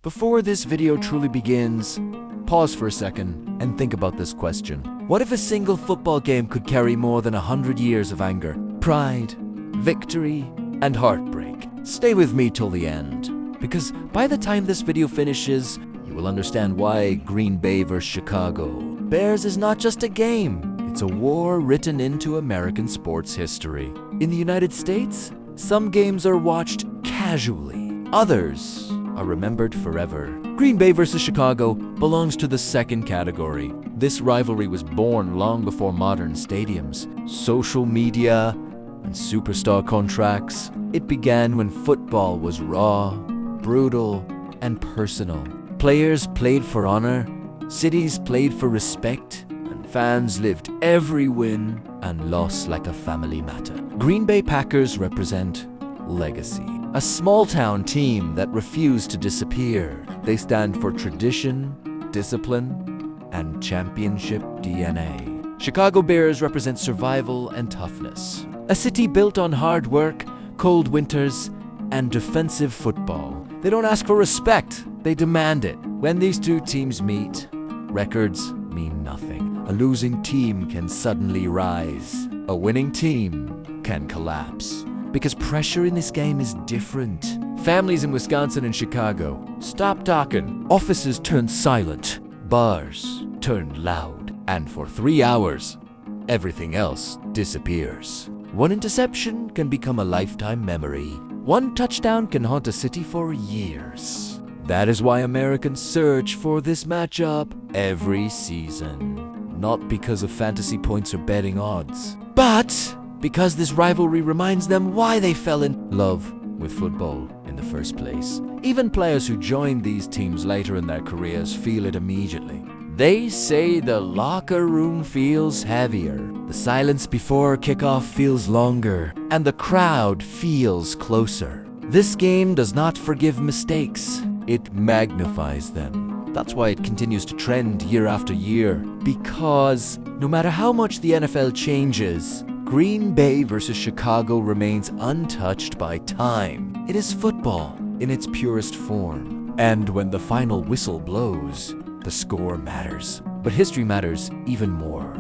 Before this video truly begins, pause for a second and think about this question. What if a single football game could carry more than 100 years of anger, pride, victory, and heartbreak? Stay with me till the end, because by the time this video finishes, you will understand why Green Bay vs. Chicago Bears is not just a game, it's a war written into American sports history. In the United States, some games are watched casually, others are remembered forever. Green Bay vs. Chicago belongs to the second category. This rivalry was born long before modern stadiums, social media, and superstar contracts. It began when football was raw, brutal, and personal. Players played for honor, cities played for respect, and fans lived every win and loss like a family matter. Green Bay Packers represent legacy, a small-town team that refused to disappear. They stand for tradition, discipline, and championship DNA. Chicago Bears represent survival and toughness, a city built on hard work, cold winters, and defensive football. They don't ask for respect, they demand it. When these two teams meet, records mean nothing. A losing team can suddenly rise. A winning team can collapse. Because pressure in this game is different. Families in Wisconsin and Chicago stop talking. Offices turn silent. Bars turn loud. And for 3 hours, everything else disappears. One interception can become a lifetime memory. One touchdown can haunt a city for years. That is why Americans search for this matchup every season. Not because of fantasy points or betting odds, but because this rivalry reminds them why they fell in love with football in the first place. Even players who joined these teams later in their careers feel it immediately. They say the locker room feels heavier, the silence before kickoff feels longer, and the crowd feels closer. This game does not forgive mistakes, it magnifies them. That's why it continues to trend year after year, because no matter how much the NFL changes, Green Bay vs. Chicago remains untouched by time. It is football in its purest form. And when the final whistle blows, the score matters. But history matters even more.